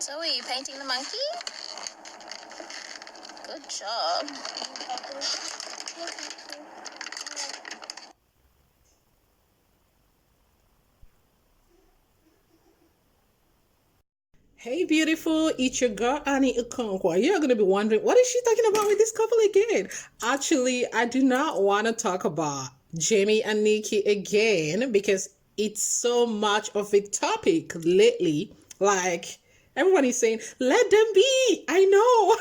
So are you painting the monkey? Good job. Hey beautiful, it's your girl Annecokonkwo. You're going to be wondering, what is she talking about with this couple again? Actually, I do not want to talk about Jamie and Nikki again because it's so much of a topic lately. Like, everyone is saying, let them be. I know.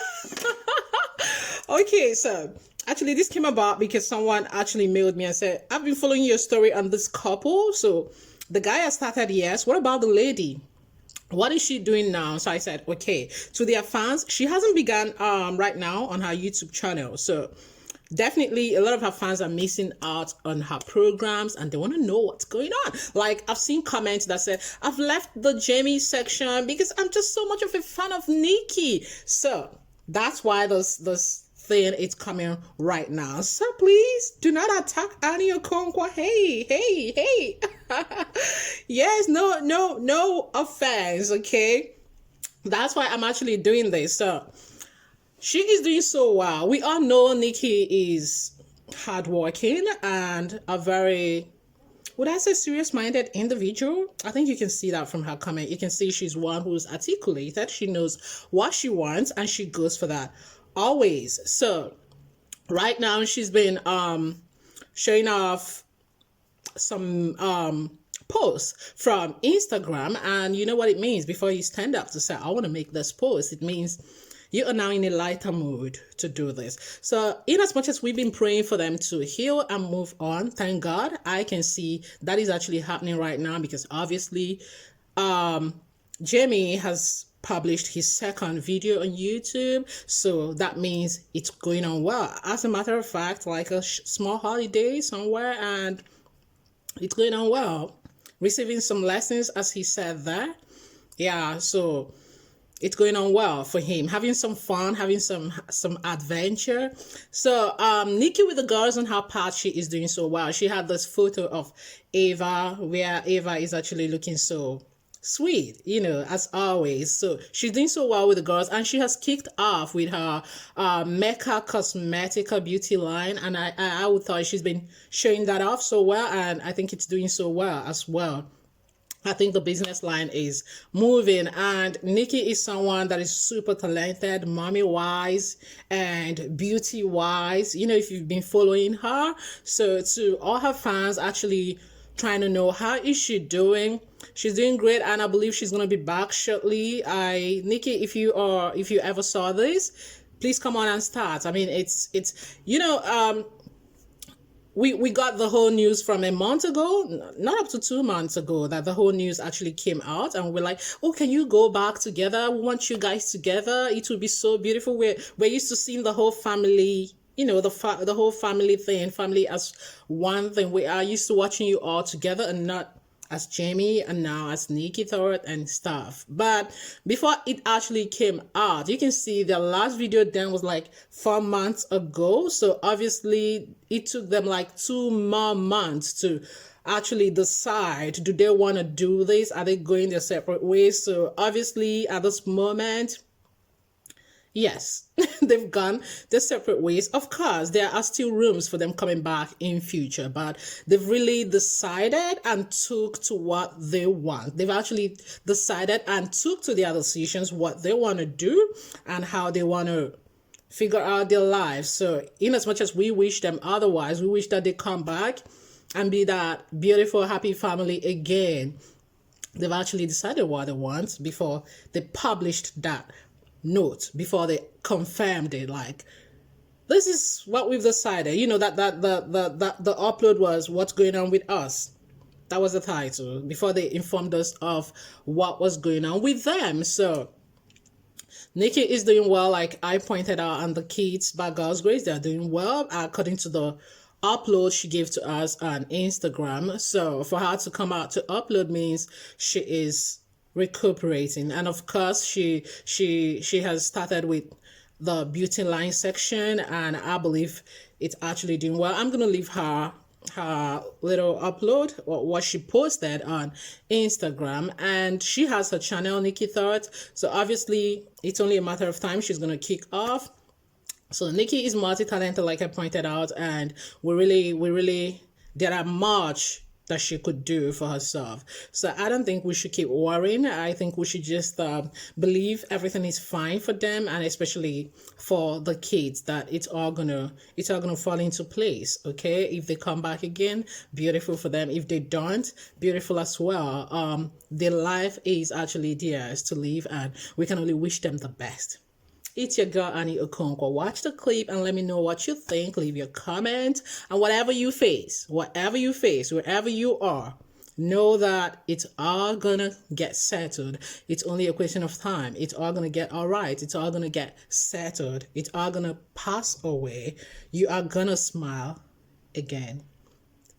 Okay, so actually this came about because someone actually mailed me and said, I've been following your story on this couple. So the guy has started, yes. What about the lady? What is she doing now? So I said, okay, to their fans, she hasn't begun right now on her YouTube channel. So definitely a lot of her fans are missing out on her programs and they want to know what's going on. Like, I've seen comments that said, I've left the Jamie section because I'm just so much of a fan of Nikki. So that's why this thing is coming right now. So please do not attack Annecokonkwo. Hey. Yes, no offense, okay? That's why I'm actually doing this. So she is doing so well. We all know Nikki is hardworking and a very, would I say, serious-minded individual. I think you can see that from her comment. You can see she's one who's articulated. She knows what she wants and she goes for that always. So right now she's been showing off some posts from Instagram, and you know what it means. Before you stand up to say, I want to make this post, it means you are now in a lighter mood to do this. So in as much as we've been praying for them to heal and move on, thank God I can see that is actually happening right now, because obviously Jamie has published his second video on YouTube, so that means it's going on well. As a matter of fact, like a small holiday somewhere, and it's going on well, receiving some lessons, as he said there. Yeah, so it's going on well for him, having some fun, having some adventure. So Nikki with the girls on her part, she is doing so well. She had this photo of Ava where Ava is actually looking so sweet, you know, as always. So she's doing so well with the girls, and she has kicked off with her Mecca Cosmetica beauty line, and I would thought she's been showing that off so well, and I think it's doing so well as well. I think the business line is moving, and Nikki is someone that is super talented, mommy-wise and beauty-wise, you know, if you've been following her. So to all her fans actually trying to know, how is she doing? She's doing great, and I believe she's going to be back shortly. Nikki, if you ever saw this, please come on and start. I mean, it's you know, we got the whole news from a month ago, not up to 2 months ago, that the whole news actually came out, and we're like, oh, can you go back together? We want you guys together. It would be so beautiful. We're used to seeing the whole family, you know, the whole family thing, family as one thing. We are used to watching you all together and not as Jamie and now as Nikki, Thot and stuff. But before it actually came out, you can see the last video then was like 4 months ago. So obviously it took them like 2 more months to actually decide, do they want to do this? Are they going their separate ways? So obviously at this moment, yes, they've gone their separate ways. Of course, there are still rooms for them coming back in future, but they've really decided and took to what they want. They've actually decided and took to their decisions what they want to do and how they want to figure out their lives. So in as much as we wish them otherwise, we wish that they come back and be that beautiful, happy family again. They've actually decided what they want before they published that note, before they confirmed it, like, this is what we've decided. You know, that the upload was what's going on with us. That was the title before they informed us of what was going on with them. So Nikki is doing well, like I pointed out, and the kids by God's grace, they're doing well according to the upload she gave to us on Instagram. So for her to come out to upload means she is recuperating, and of course she has started with the beauty line section, and I believe it's actually doing well. I'm gonna leave her her little upload or what she posted on Instagram, and she has her channel Nikki Thot. So obviously it's only a matter of time she's gonna kick off. So Nikki is multi-talented, like I pointed out, and we really there are much that she could do for herself. So I don't think we should keep worrying. I think we should just believe everything is fine for them, and especially for the kids, that it's all gonna fall into place. Okay, if they come back again, beautiful for them. If they don't, beautiful as well. Their life is actually theirs to live, and we can only wish them the best. It's your girl Annecokonkwo. Watch the clip and let me know what you think. Leave your comment, and whatever you face, wherever you are, know that it's all gonna get settled. It's only a question of time. It's all gonna get all right. It's all gonna get settled. It's all gonna pass away. You are gonna smile again.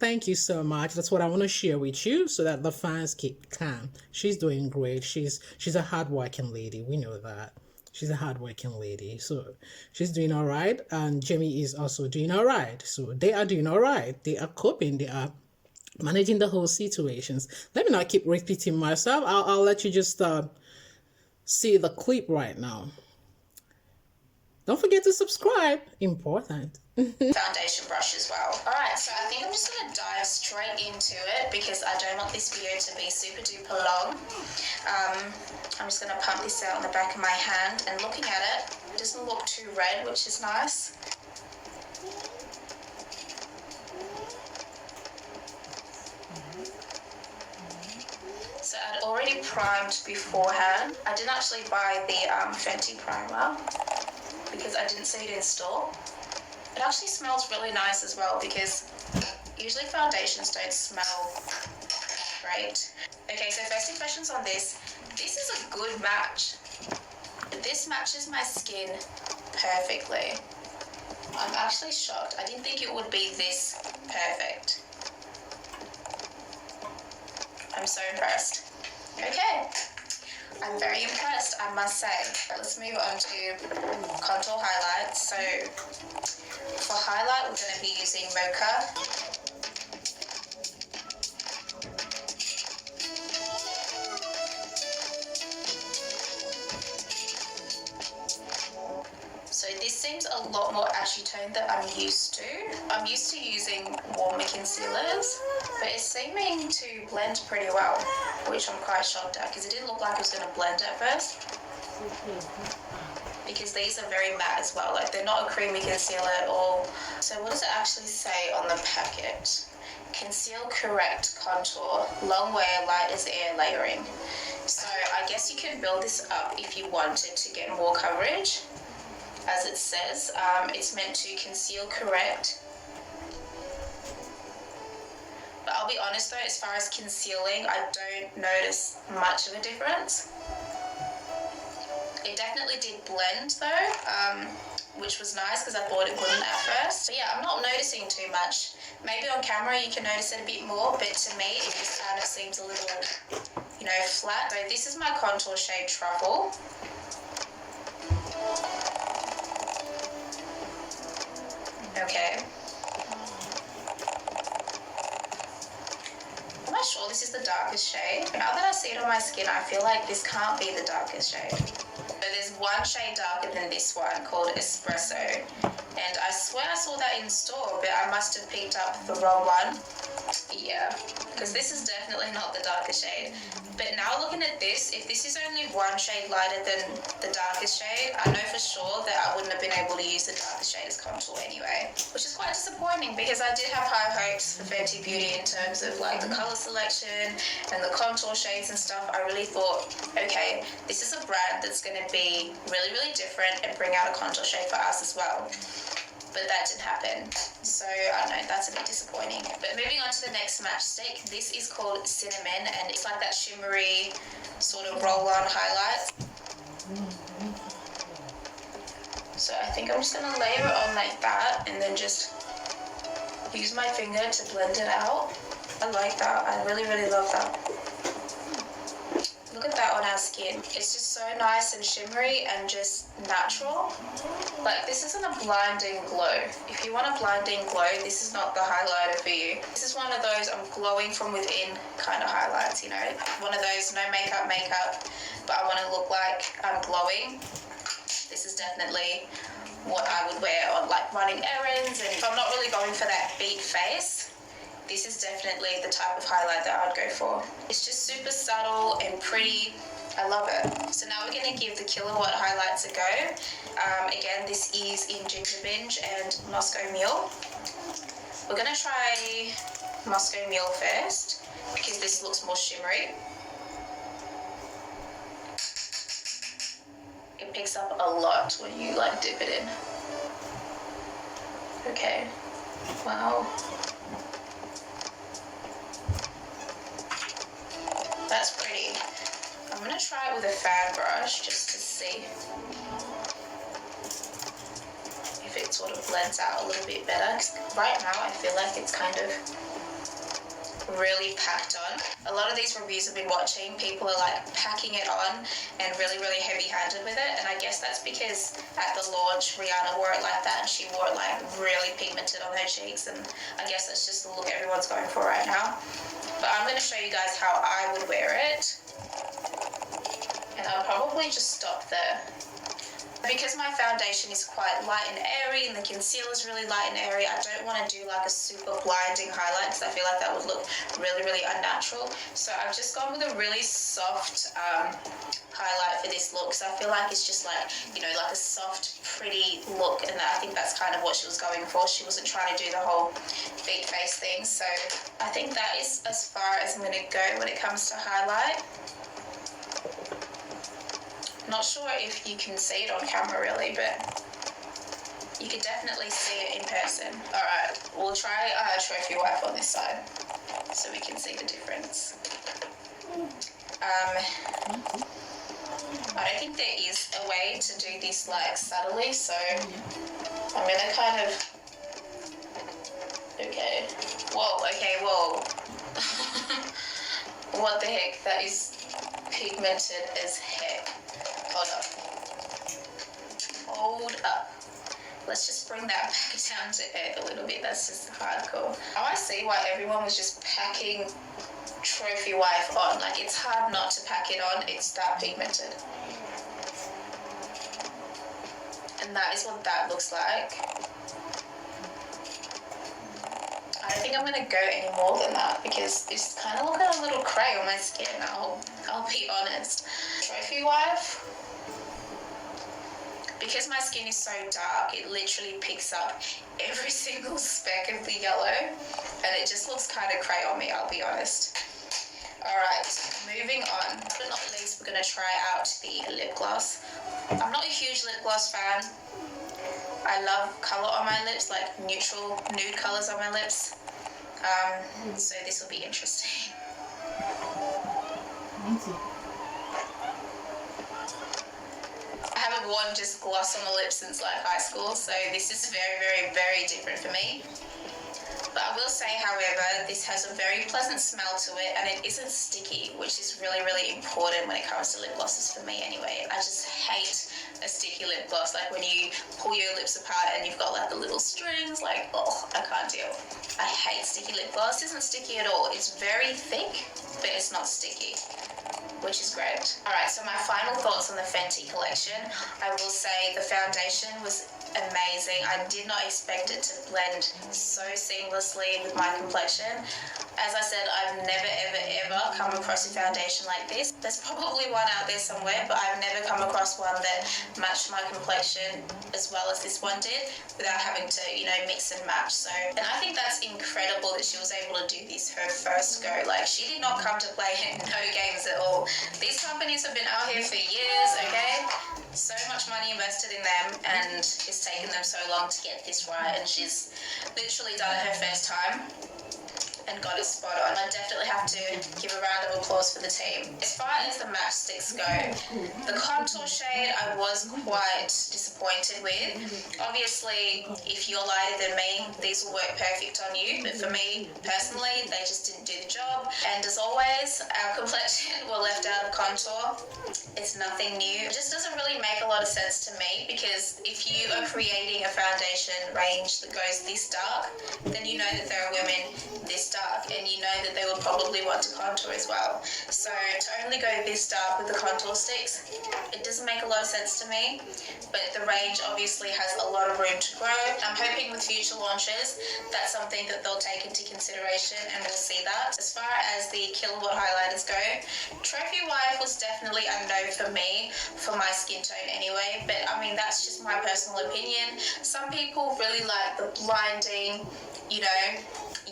Thank you so much. That's what I want to share with you so that the fans keep calm. She's doing great. She's a hardworking lady. We know that. She's a hardworking lady. So she's doing all right. And Jamie is also doing all right. So they are doing all right. They are coping. They are managing the whole situations. Let me not keep repeating myself. I'll let you just see the clip right now. Don't forget to subscribe. Important. Foundation brush as well. Alright, so I think I'm just going to dive straight into it because I don't want this video to be super duper long. I'm just going to pump this out on the back of my hand, and looking at it, it doesn't look too red, which is nice. So I'd already primed beforehand. I didn't actually buy the Fenty primer because I didn't see it in store. It actually smells really nice as well because usually foundations don't smell great. Okay, so first impressions on this. This is a good match. This matches my skin perfectly. I'm actually shocked. I didn't think it would be this perfect. I'm so impressed. Okay. I'm very impressed, I must say. Let's move on to contour highlights. So for highlight, we're going to be using Mocha. So this seems a lot more ashy tone than I'm used to. I'm used to using warmer concealers, but it's seeming to blend pretty well, which I'm quite shocked at because it didn't look like it was going to blend at first. Because these are very matte as well, like they're not a creamy concealer at all. So what does it actually say on the packet? Conceal, correct, contour, long wear, light as air layering. So I guess you can build this up if you wanted to get more coverage. As it says, it's meant to conceal, correct. But I'll be honest though, as far as concealing, I don't notice much of a difference. It definitely did blend though, which was nice because I thought it wouldn't at first. But yeah, I'm not noticing too much. Maybe on camera you can notice it a bit more, but to me it just kind of seems a little, flat. So this is my contour shade Truffle. Okay. I'm not sure this is the darkest shade. Now that I see it on my skin, I feel like this can't be the darkest shade. So there's one shade darker than this one called Espresso. And I swear I saw that in store, but I must have picked up the wrong one. Yeah, because this is definitely not the darkest shade. But now looking at this, if this is only one shade lighter than the darkest shade, I know for sure that I wouldn't have been able to use the darkest shade as contour anyway. Which is quite disappointing because I did have high hopes for Fenty Beauty in terms of like the colour selection and the contour shades and stuff. I really thought, okay, this is a brand that's going to be really, really different and bring out a contour shade for us as well. But that didn't happen. So, I don't know, that's a bit disappointing. But moving on to the next matchstick, this is called Cinnamon, and it's like that shimmery sort of roll-on highlight. So I think I'm just going to layer it on like that, and then just use my finger to blend it out. I like that. I really, really love that. Look at that. that on our skin. It's just so nice and shimmery and just natural. Like, this isn't a blinding glow. If you want a blinding glow, this is not the highlighter for you. This is one of those I'm glowing from within kind of highlights, you know? One of those no makeup, but I want to look like I'm glowing. This is definitely what I would wear on like running errands, and if I'm not really going for that beat face, this is definitely the type of highlight that I would go for. It's just super subtle and pretty. I love it. So now we're going to give the Kilowatt highlights a go. Again, this is in Ginger Binge and Moscow Mule. We're going to try Moscow Mule first because this looks more shimmery. It picks up a lot when you like dip it in. Okay. Wow. That's pretty. I'm going to try it with a fan brush just to see if it sort of blends out a little bit better. 'Cause right now I feel like it's kind of really packed on. A lot of these reviews I've been watching, people are like packing it on and really heavy-handed with it, and I guess that's because at the launch Rihanna wore it like that and she wore it like really pigmented on her cheeks, and I guess that's just the look everyone's going for right now. But I'm going to show you guys how I would wear it, and I'll probably just stop there. Because my foundation is quite light and airy and the concealer is really light and airy, I don't want to do like a super blinding highlight because I feel like that would look really unnatural. So I've just gone with a really soft highlight for this look, so I feel like it's just like, you know, like a soft, pretty look, and I think that's kind of what she was going for. She wasn't trying to do the whole big face thing, so I think that is as far as I'm going to go when it comes to highlight. Not sure if you can see it on camera really, but you can definitely see it in person. Alright, we'll try Trophy Wife on this side so we can see the difference. I don't think there is a way to do this like subtly, so I'm gonna kind of... Okay. Whoa, okay, whoa. What the heck? That is pigmented as heck. Hold up. Let's just bring that back down to earth a little bit. That's just hardcore. Now I see why everyone was just packing Trophy Wife on. Like, it's hard not to pack it on. It's that pigmented. And that is what that looks like. I don't think I'm going to go any more than that because it's kind of looking a little cray on my skin. I'll be honest. Trophy Wife. Because my skin is so dark, it literally picks up every single speck of the yellow, and it just looks kind of cray on me, I'll be honest. Alright, moving on. Last but not least, we're going to try out the lip gloss. I'm not a huge lip gloss fan. I love colour on my lips, like neutral, nude colours on my lips. So this will be interesting. I haven't worn just gloss on the lips since like high school, so this is very different for me. But I will say, however, this has a very pleasant smell to it, and it isn't sticky, which is really important when it comes to lip glosses for me anyway. I just hate a sticky lip gloss, like when you pull your lips apart and you've got like the little strings, like, oh, I can't deal. I hate sticky lip gloss. It isn't sticky at all. It's very thick, but it's not sticky, which is great. Alright, so my final thoughts on the Fenty collection. I will say the foundation was amazing. I did not expect it to blend so seamlessly with my complexion. As I said, I've never ever come across a foundation like this. There's probably one out there somewhere, but I've never come across one that matched my complexion as well as this one did without having to, you know, mix and match. So, and I think that's incredible that she was able to do this her first go. Like, she did not come to play no games at all. These companies have been out here for years, okay? So much money invested in them, and it's taken them so long to get this right, and she's literally done it her first time. and got it spot on. I definitely have to give a round of applause for the team. As far as the matchsticks go, the contour shade I was quite disappointed with. Obviously, if you're lighter than me, these will work perfect on you, but for me personally, they just didn't do the job. And as always, our complexion were left out of contour. It's nothing new. It just doesn't really make a lot of sense to me, because if you are creating a foundation range that goes this dark, then you know that there are women this dark, and you know that they would probably want to contour as well. So to only go this dark with the contour sticks, it doesn't make a lot of sense to me, but the range obviously has a lot of room to grow. I'm hoping with future launches, that's something that they'll take into consideration, and we'll see that. As far as the kilowatt highlighters go, Trophy Wife was definitely a no for me, for my skin tone anyway, but I mean, that's just my personal opinion. Some people really like the blinding, you know,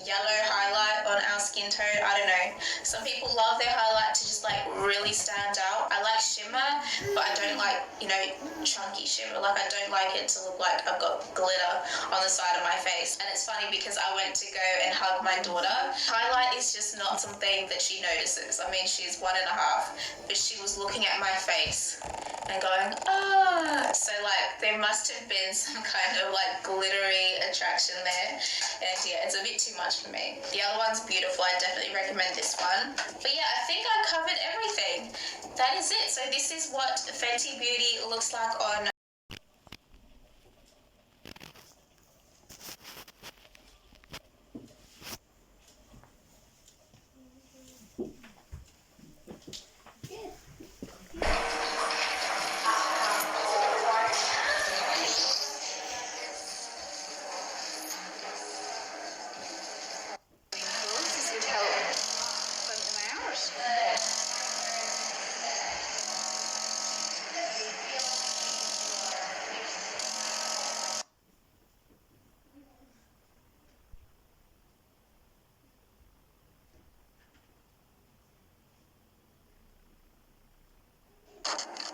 yellow highlight on our skin tone. I don't know. Some people love their highlight to just like really stand out. I like shimmer, but I don't like, you know, chunky shimmer. Like, I don't like it to look like I've got glitter on the side of my face. And it's funny because I went to go and hug my daughter. Highlight is just not something that she notices. I mean, she's 1.5, but she was looking at my face and going, ah. So like, there must have been some kind of like glittery attraction there. And yeah, it's a bit too much for me. The other one's beautiful. I definitely recommend this one. But yeah, I think I covered everything. That is it. So this is what Fenty Beauty looks like on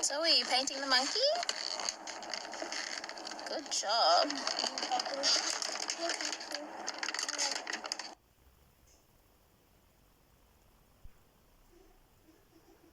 So are you painting the monkey? Good job.